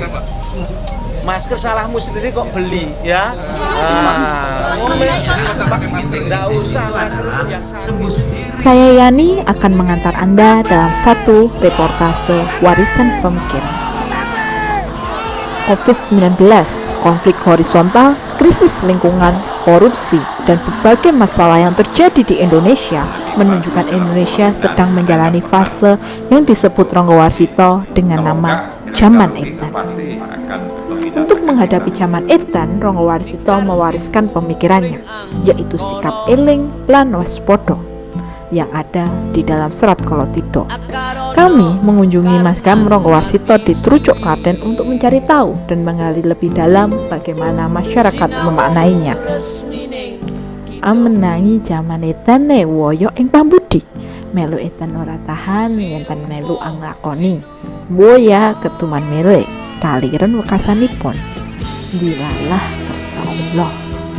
kenapa? Masker salahmu sendiri kok beli ya. Nggak usah masker yang sembuh sendiri. Saya Yani akan mengantar Anda dalam satu reportase warisan pemikiran. COVID-19, konflik horizontal, krisis lingkungan, korupsi, dan berbagai masalah yang terjadi di Indonesia menunjukkan Indonesia sedang menjalani fase yang disebut Ronggo Warsito dengan nama Zaman Edan. Untuk menghadapi zaman edan, Ronggo Warsito mewariskan pemikirannya, yaitu sikap eling lan waspada yang ada di dalam Serat Kolotida. Kami mengunjungi makam Ronggo Warsito di Trucuk, Klaten untuk mencari tahu dan menggali lebih dalam bagaimana masyarakat memaknainya. Amenangi zaman edan woyo ing pambudi, melu edan ora tahan yen melu anglakoni. Boya ketuman melek kaliren wekasanipun. Dilalah kersa Allah.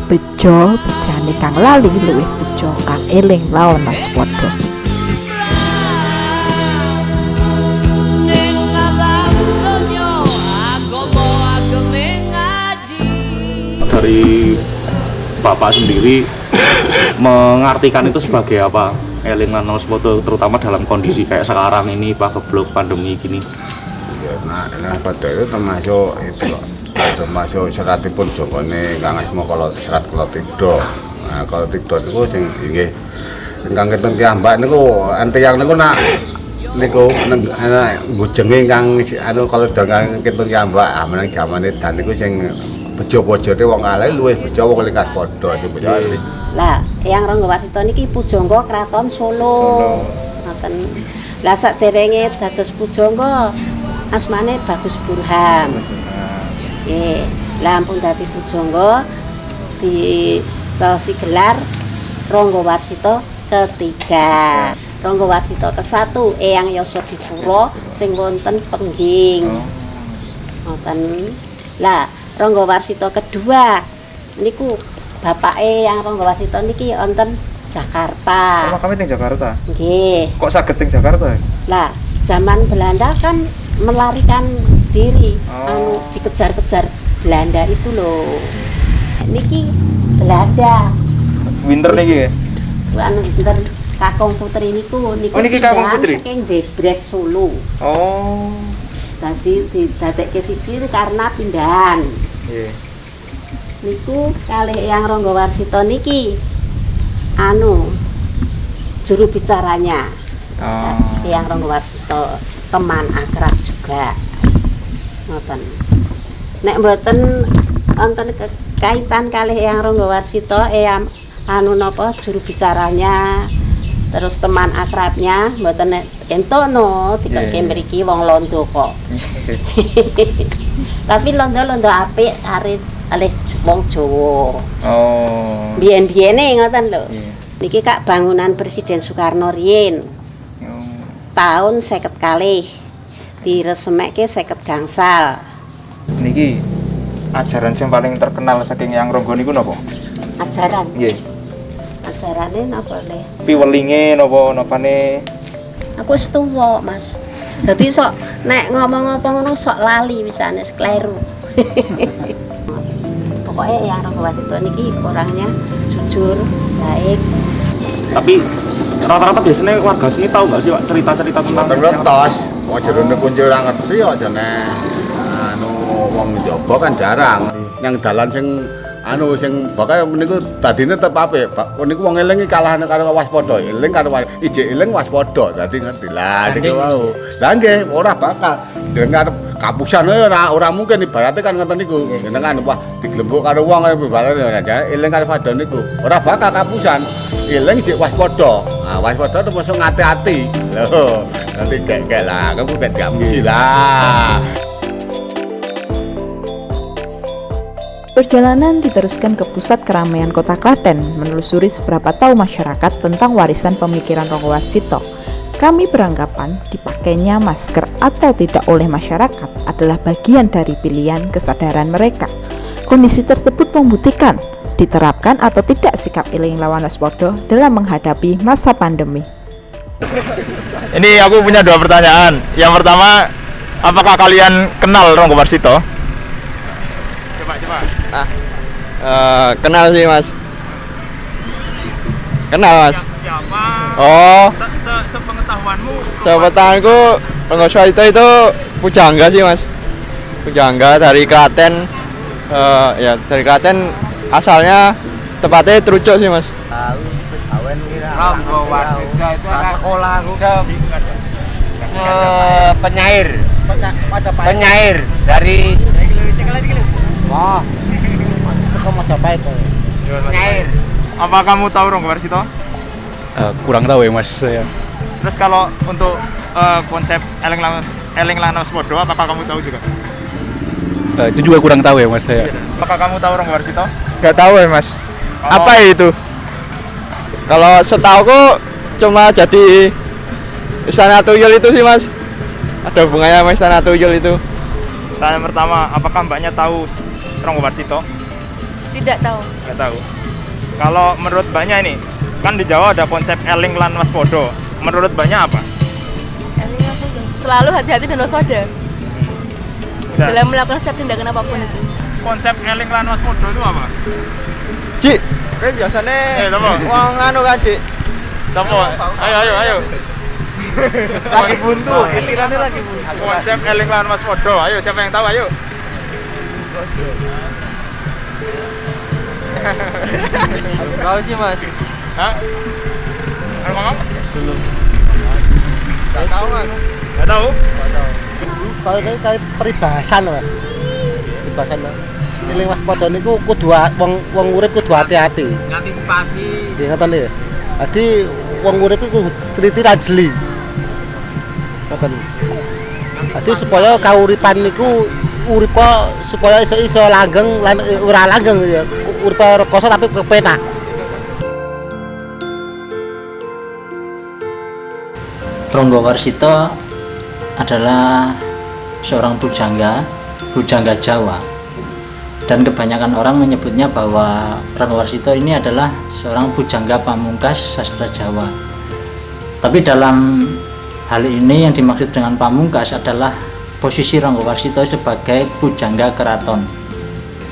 Bejo bejane kang lali luwih bejo kang eling lawan waspada. Dari Bapak sendiri mengartikan itu sebagai apa? Eling lan waspada terutama dalam kondisi kayak sekarang ini Pak Geblok pandemi gini. Ya, nah, waspada itu termasuk itu loh. Termasuk seratipun jongkone Kang Asma kalau Serat Kolotida. Nah, Kolotida niku sing nggih ingkang kinten piyambak niku enteyang niku nak niku bujenge ingkang anu Kolotida ingkang kinten piyambak meneng jaman edan niku sing bejo-bojone wong kalih luwih bejo wong likas padha sing bejo. Lah, Eyang Ronggo Warsito niki pujangga Kraton Solo. Ngoten. Lah saderenge dados pujangga asmane Bagus Burhan. Nggih, lah ampun dadi pujangga ditosi gelar Ronggo Warsito ketiga. Ronggo Warsito ke-1 Eyang Yasadipura sing wonten Pengging. Ngoten. Lah, Ronggo Warsito kedua niku bapake yang Ronggo Warsito niki wonten Jakarta. Oh, kami di Jakarta. Nggih. Kok saged di Jakarta? Lah, zaman Belanda kan melarikan diri, dikejar-kejar Belanda itu loh. Niki Belanda. Winter niki ya? Anu winter Kakung Putri niku niki Kakung Putri. Saking Jebres Solo. Oh. Dadi didadekke siji karena pindahan. Nggih. Niku kalih Eyang Ronggo Warsito niki anu juru bicaranya. Eyang Ronggo Warsito teman akrab juga. Ngoten. Nek mboten wonten kaitan kalih Eyang Ronggo Warsito, Eyang anu napa juru bicaranya terus teman akrabnya mboten entono dikake mriki wong londo kok. Tapi londo-londo apik arep alih wong Jawa. Oh. Biyen-biyene ngoten lho. Niki Kak bangunan Presiden Soekarno riyin. Tahun 50 kalih diresmekke 50 gangsal. Niki ajaran yang paling terkenal saking Eyang Ronggo niku napa? Ajaran. Nggih. Ajarane napa le? Piwelinge napa napane? Aku wis tuwa, Mas. Dadi sok nek ngomong apa ngono sok lali wisane kleru. Pokoknya Eyang Ronggo Warsito niki orangnya jujur, baik. Tapi rata-rata biasanya warga sini tahu nggak sih Pak cerita-cerita tentang Terletos, wong jero kunci ora ngerti kok jane anu wong njaba kan jarang. Yang dalan sing anu sing bakal niku dadine tetep apik. Niku wong eling kalah karo waspada. Eling karo ijik eling waspada. Dadi ngerti lah niku wau. Lah nggih ora bakal dengar kapusan ora mungkin ibaratnya kan ngoten niku. Jenengan wah diglembuk karo wong ibaratnya eling karo waspada niku. Ora bakal kapusan. Eling ijik waspada. Nah, waspada termasuk ngati-ati. Lho, nanti kayak lah kamu kan gak mesti lah. Perjalanan diteruskan ke pusat keramaian kota Klaten, menelusuri seberapa tahu masyarakat tentang warisan pemikiran Ronggo Warsito. Kami beranggapan dipakainya masker atau tidak oleh masyarakat adalah bagian dari pilihan kesadaran mereka. Kondisi tersebut membuktikan diterapkan atau tidak sikap eling lawan waspada dalam menghadapi masa pandemi. Ini aku punya dua pertanyaan. Yang pertama, Apakah kalian kenal Ronggo Warsito? Coba. Kenal sih mas. Kenal mas. Siapa? Oh, Sepengetahuanmu? sepengetahuanku Ronggo Warsito itu pujangga sih mas. Pujangga dari Klaten. Ya dari Klaten asalnya, tepatnya Trucuk sih mas. Ronggo Warsito itu sekolah penyair dari penyair. Apa kamu tahu Ronggo Warsito? Kurang tahu ya mas saya. Terus kalau untuk konsep Eling Lan Waspada, apakah kamu tahu juga? Itu juga kurang tahu ya mas saya. Apakah kamu tahu Ronggo Warsito? Gak tahu ya mas. Apa itu? Kalau setahuku cuma jadi Istana Tuyul itu sih mas. Ada hubungannya sama Istana Tuyul itu. Tanya pertama, apakah mbaknya tahu Ronggo Warsito? Tidak tahu. Nggak tahu. Kalau menurut mbaknya ini, kan di Jawa ada konsep Eling Lan Waspada. Menurut mbaknya apa? Selalu hati-hati dan waspada Udah. dalam melakukan setiap tindakan apapun itu. Konsep Eling Lan Waspada itu apa? Cik, kayak biasanya Coba. wong anu kan cik. Coba. Ayo. Lagi buntu, pikirannya lagi buntu. Konsep Eling Lan Waspada. Ayo, siapa yang tahu? Ayo. Tahu sih mas. Hah? Ngomong? Gak tahu mas. Nggak tahu? Kalau kayak peribahasan mas, peribahasan mas. Eling waspada niku kudu wong urip kudu hati-hati. Antisipasi. Nggih ngoten ya. Dadi wong urip iku kudu teliti lan jeli. Ngoten. Dadi supaya kauripan niku uripa supaya iso langgeng lan ora langgeng ya. Uripa rekoso tapi kepenak. Ronggo Warsito adalah seorang pujangga Jawa, dan kebanyakan orang menyebutnya bahwa Ronggo Warsito ini adalah seorang pujangga pamungkas sastra Jawa. Tapi dalam hal ini yang dimaksud dengan pamungkas adalah posisi Ronggo Warsito sebagai pujangga keraton,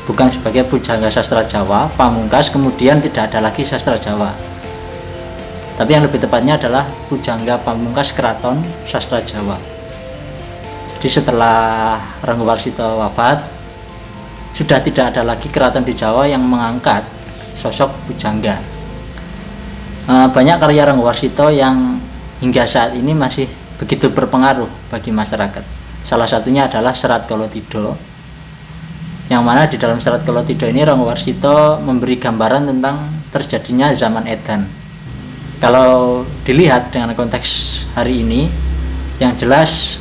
bukan sebagai pujangga sastra Jawa pamungkas kemudian tidak ada lagi sastra Jawa. Tapi yang lebih tepatnya adalah pujangga pamungkas keraton sastra Jawa. Jadi setelah Ronggo Warsito wafat, sudah tidak ada lagi keraton di Jawa yang mengangkat sosok pujangga. Banyak karya Ronggo Warsito yang hingga saat ini masih begitu berpengaruh bagi masyarakat. Salah satunya adalah Serat Kolotido, yang mana di dalam Serat Kolotido ini Ronggo Warsito memberi gambaran tentang terjadinya zaman edan. Kalau dilihat dengan konteks hari ini, yang jelas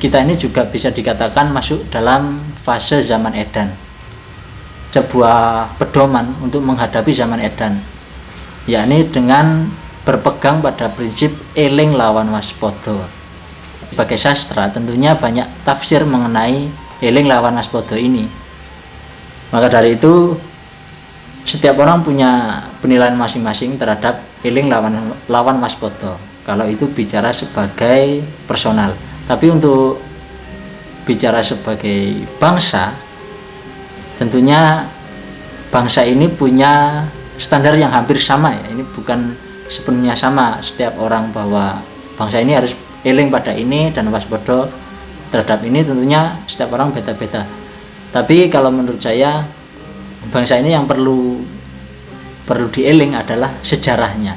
kita ini juga bisa dikatakan masuk dalam fase zaman edan, sebuah pedoman untuk menghadapi zaman edan, yakni dengan berpegang pada prinsip eling lawan waspada. Sebagai sastra tentunya banyak tafsir mengenai eling lawan waspada ini. Maka dari itu setiap orang punya penilaian masing-masing terhadap eling lawan waspada kalau itu bicara sebagai personal. Tapi untuk bicara sebagai bangsa, tentunya bangsa ini punya standar yang hampir sama ya. Ini bukan sepenuhnya sama setiap orang bahwa bangsa ini harus eling pada ini dan waspada terhadap ini, tentunya setiap orang beda-beda. Tapi kalau menurut saya, bangsa ini yang perlu dieling adalah sejarahnya,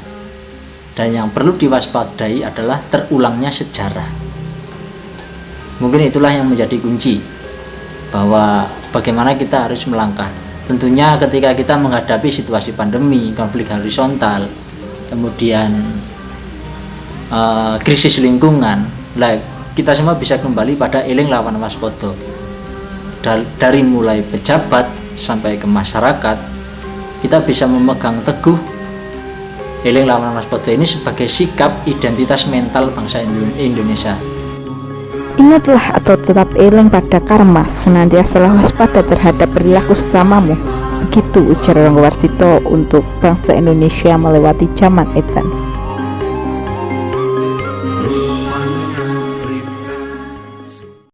dan yang perlu diwaspadai adalah terulangnya sejarah. Mungkin itulah yang menjadi kunci bahwa bagaimana kita harus melangkah. Tentunya ketika kita menghadapi situasi pandemi, konflik horizontal, kemudian krisis lingkungan, kita semua bisa kembali pada eling lawan waspada. Dari mulai pejabat sampai ke masyarakat, kita bisa memegang teguh eling lawan waspada ini sebagai sikap identitas mental bangsa Indonesia. Ingatlah atau tetap eling pada karma, senantiasa waspada terhadap perilaku sesamamu. Begitu ujar Ronggo Warsito untuk bangsa Indonesia melewati zaman edan.